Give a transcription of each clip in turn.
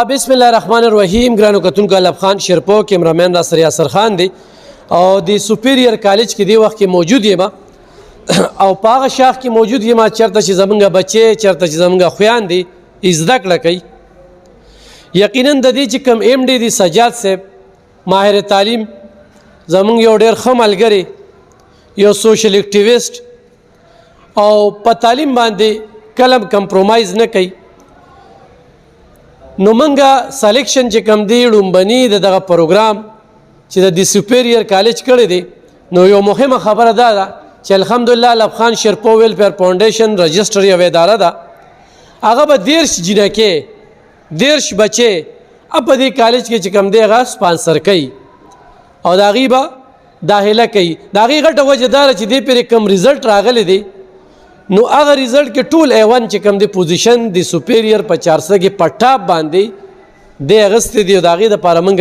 بسم الله الرحمن الرحیم. ګرانو کتونکو الف خان شیرپو کیمرامین ناصر یاسر خان دی او د سپیریئر کالج کې دی وخت کې موجود یم او په هغه شاخ کې موجود یم چېرته چې زمونږ بچې چېرته چې زمونږ خویان دي زده کړه کوي. یقینا د دې چې کوم ایم ډي دی سجاد صاحب ماهر تعلیم زمونږ یو ډېر ښه ملګری یو سوشل اکټیویسټ او په تعلیم باندې کله کمپرومایز نه کوي. نو منګه سلیکشن چې کوم دی لومبني دغه پروګرام چې د سپیریئر کالج کړی دی نو یو مهمه خبره ده چې الحمدلله الف خان شیرپو ویلفیر فاونډیشن رجسټر یو اداره ده هغه به 10 جنکې 10 بچې په دې کالج کې چې کوم دی هغه سپانسر کوي او د هغې به داخله کوي. د هغې غټه وجه دا ده چې دې پرې کوم ریزلټ راغلی دی نو هغه ریزلټ کې ټول A1 چې کوم دی پوزیشن د سپیریئر په 400 کې په ټاپ باندې د اغستې دی او د هغې دپاره موږ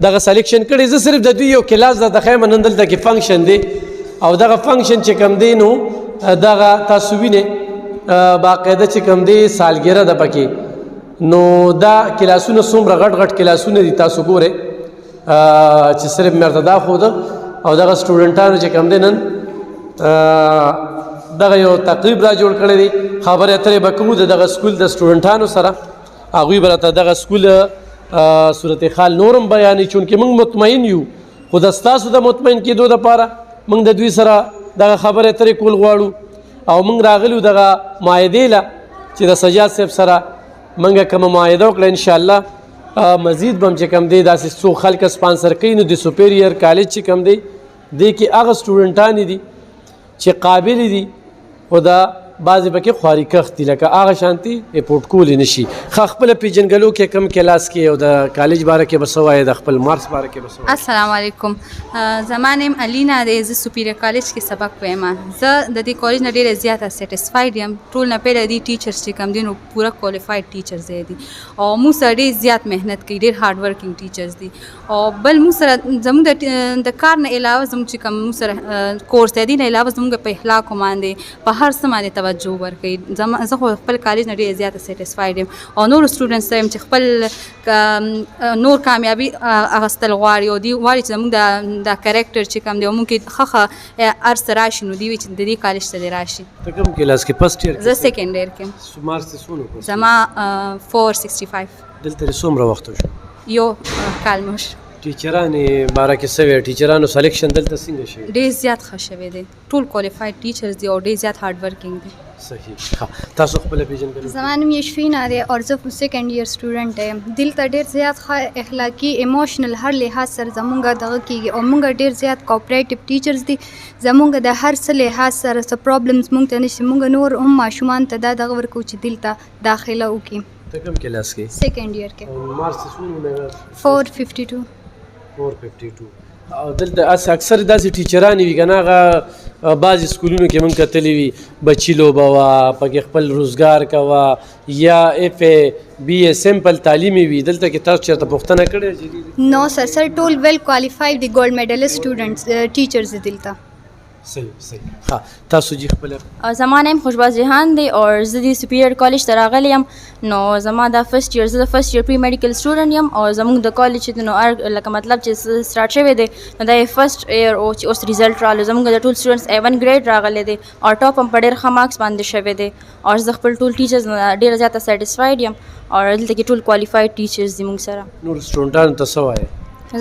دغه سلیکشن کړی. زه صرف د دوی یو کلاس د خیمه نن دلته کې فنکشن دی او دغه فنکشن چې کوم دی نو دغه تاسو وینئ باقاعده چې کوم دی سالګیره ده پکې نو دا کلاسونه څومره غټ غټ کلاسونه دي تاسو ګورئ چې صرف مې ورته دا ښوده او دغه سټوډنټانو چې کوم دی نن دغه یو تقریب را جوړ کړی دی. خبرې اترې به کوو د دغه سکول د سټوډنټانو سره هغوی به راته دغه سکول صورتحال نورم بیانوي چونکې موږ مطمئن یو خو د ستاسو د مطمئن کېدو دپاره موږ د دوی سره دغه خبرې اترې کول غواړو او موږ راغلي دغه معاهدې له چې د سجاد صاحب سره موږ کومه معاهده وکړه انشاءالله مزید به هم چې کوم دی داسې څو خلک سپانسر کوي نو د سپیریئر کالج چې کوم دی دې کې هغه سټوډنټانې دي چې قابل دي خو دا بعضې پکې خواري کښت دي لکه هغه شانتي ریپورټ کولی نه شي. ښه خپله پېژنګلو کې کم کلاس کې او د کالج باره کې به څه وایې د خپل مارکس باره کې به څه وایې؟ السلام علیکم. زما نیم الینا دی. زه سپیریئر کالج کې سبق وایم. زه د دې کالج نه ډېره زیاته سیټسفاید یم. ټول نه پیله دي ټیچرز چې کوم دي نو پوره کوالیفاید ټیچرز دي او موږ سره ډېر زیات محنت کوي. ډېر هارډ ورکینګ ټیچرز دي او بل موږ سره زموږ د کار نه علاوه زموږ چې کوم موږ سره کورس دی نه علاوه زموږ په اخلاقو باندې په هر څه باندې توجه ورکوي. زه خو خپل کالج نه ډېره زیاته سیټسفاید یم او نورو سټوډنټس ته یم چې خپل نور کامیابي اخیستل غواړي او دوی غواړي چې زموږ دا کریکټر چې کوم دی او موږ کې ښه هر څه راشي نو دوی وایي چې د دې کالج ته دې راشي. ته کوم کلاس کې فرسټ ایئر؟ زه سیکنډ ایئر کې. مارکس دې څومره وکړل؟ زما 465. دلته دې څومره وخت وشو؟ یو کال مو شو. ټیچرانې باره کې څه وایې؟ ټیچرانو سلیکشن دلته څنګه شوی؟ ډېر زیات ښه شوی دی. ټول کوالیفاید ټیچرز دي او ډېر زیات هارډ ورکینګ دي. صحیح. ښه تاسو خپله پېژنګلو؟ زما نوم یشفینا دی او زه سیکنډ ایئر سټوډنټ یم. دلته ډېر زیات ښه اخلاقي ایموشنل هر لحاظ سره زمونږ دغه کېږي او موږ ډېر زیات کوپریټیو ټیچرز دي. زمونږ د هر څه لحاظ سره څه پرابلمز موږ ته نشي. موږ نور هم ماشومان ته دا دغه ورکوو چې دلته داخله وکړي. ته کوم کلاس کې؟ سیکنډ ایئر کې. مارکس څومره؟ 452. 452. او دلته اکثر داسې ټیچرانې وي که نه هغه بعضې سکولونو کې موږ کتلي وي بچي لوبه وه پکې خپل روزګار کوه یا اف اے بی اے سمپل تعلیمي وي. دلته کې تاسو چېرته پوښتنه کړې؟ نو سر ټول ویل کوالیفاید دي ګولډ میډلسټ سټوډنټس ټیچرز دي دلته. صحیح صحیح. ها تاسو جی خپل؟ زما نیم خوشباز جهان دی او زه د سپیریئر کالج ته راغلی یم. نو زما دا فرست ایئر زه د فرست ایئر پری میډیکل سټوډنټ یم او زموږ د کالج چې نو لکه مطلب چې سټارټ شوی دی نو دا فرست ایئر او چې اوس ریزلټ راغلی زموږ د ټول سټوډنټس A1 ګریډ راغلی دی او ټاپ هم په ډېر ښه مارکس باندې شوی دی او زه خپل ټول ټیچرز ډېره زیاته سیټسفاید یم او دلته کې ټول کوالیفاید ټیچرز دي موږ سره. نور سټوډنټانو ته څه وایې؟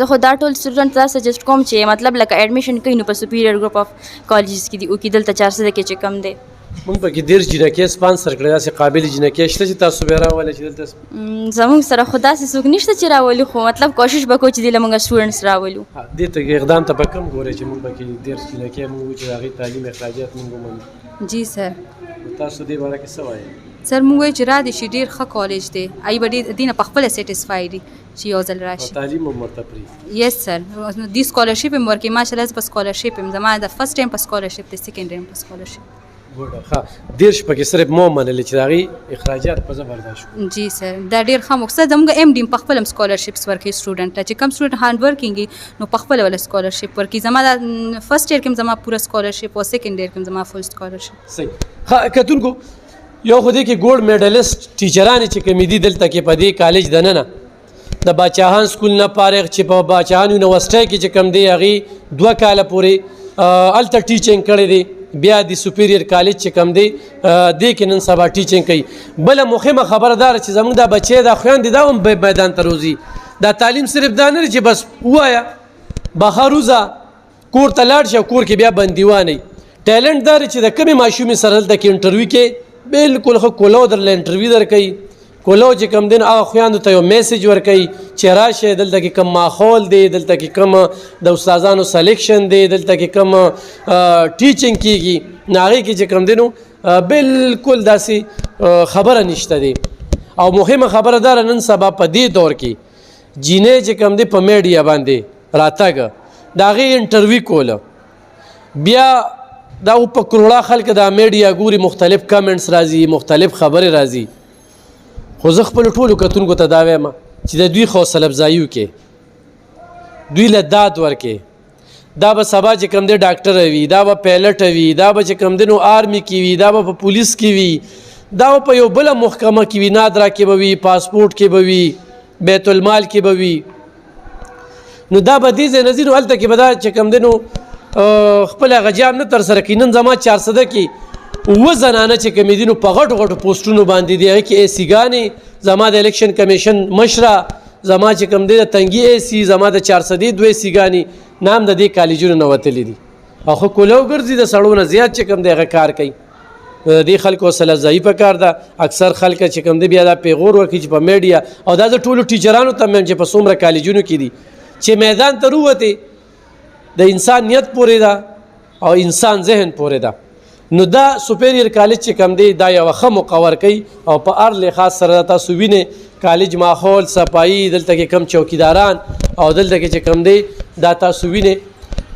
زه خو دا ټول سټوډنټ دا سجیسټ کوم چې مطلب لکه ایډمیشن کوي نو په سپیریئر ګروپ اف کالجز کې دي او کې دلته 400 کې چې کم دی. موږ پکې 10 جنکې سپانسر کړی داسې قابلې جنکې شته چې تاسو بیا راولئ چې دلته؟ زموږ سره خو داسې څوک نشته چې راولي خو مطلب کوشش به کوو چې دې له موږ سټوډنټس راولو. دې ته اقدام ته به کم ګورئ چې موږ پکې 10 جنکې موږ چې د هغې تعلیم اخراجات موږ ومنو؟ جی سر. تاسو دې باره کې څه وایئ؟ سر موږ وایو چې را دي شي ډېر ښه کالج دی ای به دې نه په خپله سیټسفاید دي چې یو ځل راشي. تعلیم هم ورته پرېږدي؟ یس سر. دې سکالرشپ هم ورکوي ماشاءالله. زه په سکالرشپ یم. زما د فرست ټایم په سکالرشپ دی سیکنډ ټایم په سکالرشپ. ګوډه. ښه 10 پکې صرف مو منلې چې د هغې اخراجات په زه برداشت کړو؟ جی سر. دا ډېر ښه مقصد زموږ ایم ډي په خپله هم سکالرشپس ورکوي سټوډنټ ته چې کوم سټوډنټ هارډ ورکینګ وي نو په خپله وله سکالرشپ ورکوي. زما دا فرست ایئر کې هم زما پوره سکالرشپ او سیکنډ ایئر کې هم زما فل سکالرشپ. صحیح. ښه کتونکو یو خو دې کې ګولډ میډلسټ ټیچرانې چې کومې دي دلته کې په دې کالج دننه د باچاهان سکول نه فارغ چې په باچاهان یونیورسټۍ کې چې کوم دی هغې 2 کاله پورې هلته ټیچنګ کړی دی بیا د سوپیریر کالج چې کوم دی دې کې نن سبا ټیچنګ کوي بله مهمه خبره دا چې زموږ دا بچی دا خویندې دا هم میدان ته روزي دا تعلیم صرف دا نه چې بس ووایه بهر وځه کور ته لاړ شه کور کې بیا بندیوانئ ټیلنټ دا چې د کمې ماشومې سره دلته کې انټرویو کې بالکل ښه کولو درله انټرویو درکوي کولو چې کوم دی هغه خویندو ته یو میسیج ورکوي چې راشئ دلته کې کوم ماحول دی دلته کې کوم د استادانو سلیکشن دی دلته کې کوم ټیچنګ کیږي نو هغې کې چې کوم دی نو بالکل داسې خبره نشته دی او مهمه خبره دا نن سبا په دې دور کې جینۍ چې کوم دی په میډیا باندې راتګ د هغې انټرویو کوله بیا دا په کروڑه خلک دا میډیا ګوري مختلف کمنټس راځي مختلف خبرې راځي خو زه خپلو ټولو کتونکو ته دا وایم چې د دوی حوصله افزایي وکړي دوی له داد ورکړي دا به سبا چې کوم دی ډاکټره وي دا به پیلټه وي دا به چې کوم دی نو آرمي کې وي دا به په پولیس کې وي دا به په یو بله محکمه کې وي نادرا کې به وي پاسپورټ کې به وي بیت المال کې به وي نو دا به دې ځای نه ځي نو هلته کې به دا چې کوم دی نو خپل هغه جام نه ترسره کوي نن زما 400 کې 9 زنانه چې کومې دي نو په غټو غټو پوسټونو باندې دي هغې کې اے سی ګانې زما د الیکشن کمیشن مشره زما چې کوم دی د تنګي اے سی زما د 400 2 سی ګانې نام د دې کالجونو نه وتلي دي او خو کولو ګرځي د سړو نه زیات چې کوم دی هغه کار کوي د دې خلکو حوصله افزایي پکار ده اکثر خلک چې کوم دی بیا دا پیغور ورکوي چې په میډیا او دا د ټولو ټیچرانو ته میم چې په څومره کالجونو کې دي چې میدان ته ووتې د انسان نیت پورې ده او انسان ذهن پورې ده نو دا سوپیریر کالج چې کوم دی دا یوه ښه مقور کوي او په هر لحاظ سره تاسو وینئ کالج ماحول صفایي دلته کې کم چوکیداران او دلته کې چې کوم دی دا تاسو وینئ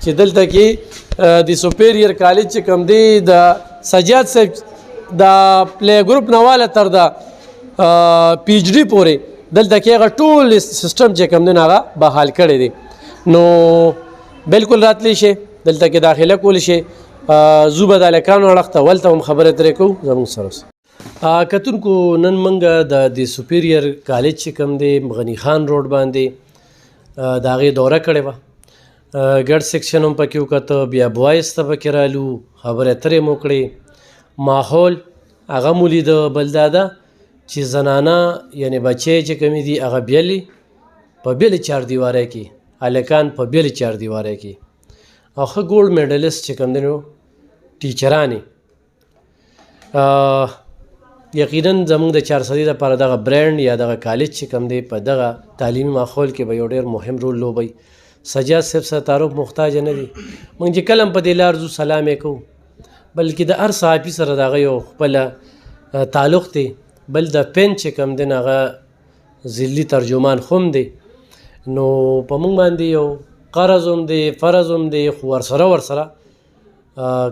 چې دلته کې د سوپیریر کالج چې کوم دی د سجاد صاحب د پلی ګروپ نه واله تر د پی ایچ ډي پورې دلته کې هغه ټول سیسټم چې کوم دی نو هغه بحال کړی دی نو بالکل راتلی شي دلته کې داخله کولی شي زو به د هلکانو اړخ ته ولته هم خبرې ترې کوو زموږ سره اوسئ کتونکو نن موږ د سوپیریر کالج چې کوم دی غني خان روډ باندې د هغې دوره کړې وه ګډ سیکشن هم پکې وکته بیا بوایز ته پکې رالو خبرې اترې مو کړې ماحول هغه مو لیده بل دا ده چې زنانه یعنې بچی چې کومې دي هغه بیلې په بیلې چاردیوارۍ کې هلکان په بیلې چاردیوارۍ کې او ښه ګولډ میډلسټ چې کوم دی نو ټیچرانې یقینا زموږ د 400 لپاره دغه برانډ یا دغه کالج چې کوم دی په دغه تعلیمي ماحول کې به یو ډېر مهم رول لوبوي سجاد صاحب سره تعارف محتاج نه دي موږ چې کله هم په دې لار ځو سلام یې کوو بلکې د هر صحافي سره د هغه یو خپله تعلق دی بل د پین چې کوم دی هغه ضلعي ترجمان خو هم دی نو په موږ باندې یو قرض هم دی فرض هم دی خو ورسره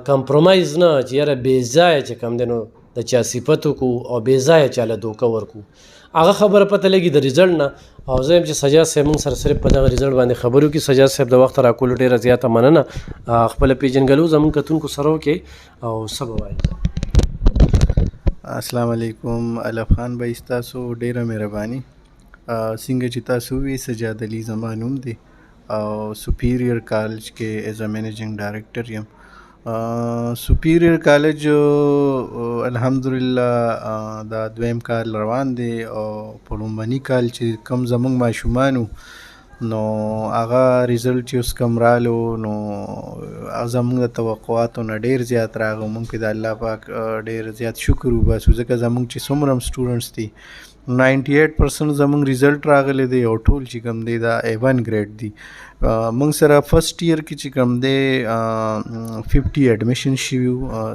کمپرومایز نه چې یاره بې ځایه چې کوم دی نو د چا صفت وکړو او بې ځایه چاله دوکه ورکړو هغه خبره پته لګي د ریزلټ نه او زه یم چې سجاد صاحب موږ سره صرف په دغه ریزلټ باندې خبرو کې سجاد صاحب د وخت راکولو ډېره زیاته مننه خپله پیژنګلو زموږ کتونکو سره وکړئ او څه به وایي السلام علیکم الف خان بھائی ستاسو ډیره مهرباني څنګه چې تاسو وی سجاد علي زما نوم دی او سوپیریر کالج کې ایز ا منیجنګ ډایرکټر یم سوپیریر کالج الحمدلله دا دویم کال روان دی او په لومبني کال چې کم زموږ ماشومانو نو هغه ریزلټ چې اوس کم رالو نو زموږ د توقعاتو نه ډېر زیات راغی موږ پې د الله پاک ډېر زیات شکر وباسو ځکه زموږ چې څومره هم سټوډنټس دي 98% زموږ ریزلټ راغلی دی او ټول چې کوم دی دا A1 ګریډ دی موږ سره فرست ایئر کې چې کوم دی 50 ایډمیشن شوي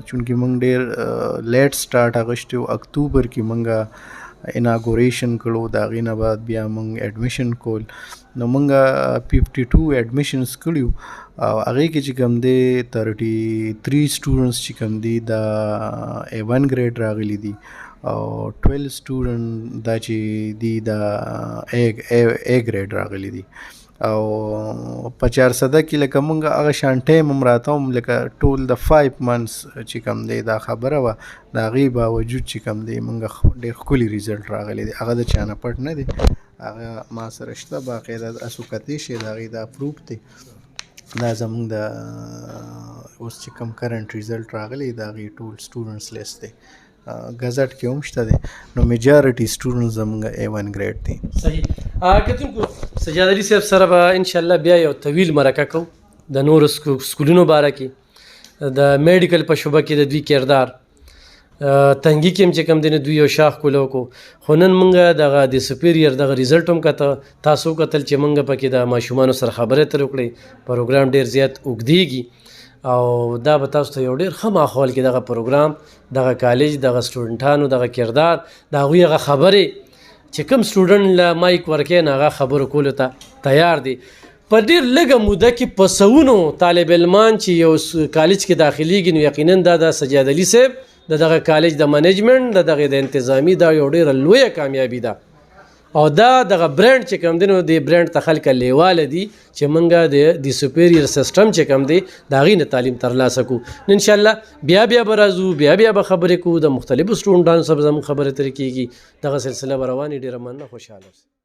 چونکې موږ ډېر لیټ سټارټ اخیستی و اکتوبر کې موږ اناګوریشن کړو د هغې نه بعد بیا موږ ایډمیشن کول نو موږ 52 ایډمیشنز کړي او هغې کې چې کوم دی 33 سټوډنټس چې کوم دی دا A1 ګریډ راغلی دي او 12 سټوډنټ دا چې دی دا A ګریډ راغلی دي او په 400 کې لکه مونږ هغه شان ټایم هم راته هم لکه ټول د 5 months چې کوم دی دا خبره وه د هغې باوجود چې کوم دی مونږ ډېر ښکلي ریزلټ راغلی دی هغه د چا نه پټ نه دی هغه ما سره شته باقاعده تاسو کتلی شئ د هغې دا پروف دی دا زمونږ د اوس چې کوم کرنټ ریزلټ راغلی د هغې ټول سټوډنټس لیست دی ګزټ کې هم شته دی نو میجارټي سټوډنټ زمونږ A1 ګریډ دي. صحیح کتونکو سجاد علي صاحب سره به انشاءالله بیا یو طویل مرکه کوو د نورو سکولونو باره کې د میډیکل په شعبه کې د دوی کردار تنګي کې هم چې کوم دی نه دوی یو شاخ کولو کو خو نن موږ دغه د سپیریر دغه ریزلټ هم کته تاسو کتل چې موږ پکې د ماشومانو سره خبرې ترې وکړې پروګرام ډېر زیات اوږدېږي او دا به تاسو ته یو ډېر ښه ماحول کې دغه پروګرام دغه کالج دغه سټوډنټانو دغه کردار د هغوی هغه خبرې چې کوم سټوډنټ له مایک ورکوي نه هغه خبرو کولو ته تیار دي په ډېر لږه موده کې په سوونو طالب علمان چې یو کالج کې داخليږي نو یقینا دا د سجاد علي صاحب د دغه کالج د منیجمنټ د دغه د انتظامی دا یو ډېره لویه کامیابي ده او دا دغه برانډ چې کوم دی نو د برانډ ته خلک لیواله دي چې موږ د سپیریر سیسټم چې کوم دی د هغې نه تعلیم ترلاسه کړو نو انشاءالله بیا به راځو بیا به خبرې کوو د مختلفو سټوډنټانو سره زموږ خبرې ترې کېږي دغه سلسله به روانې ډېره مننه خوشحاله اوسئ.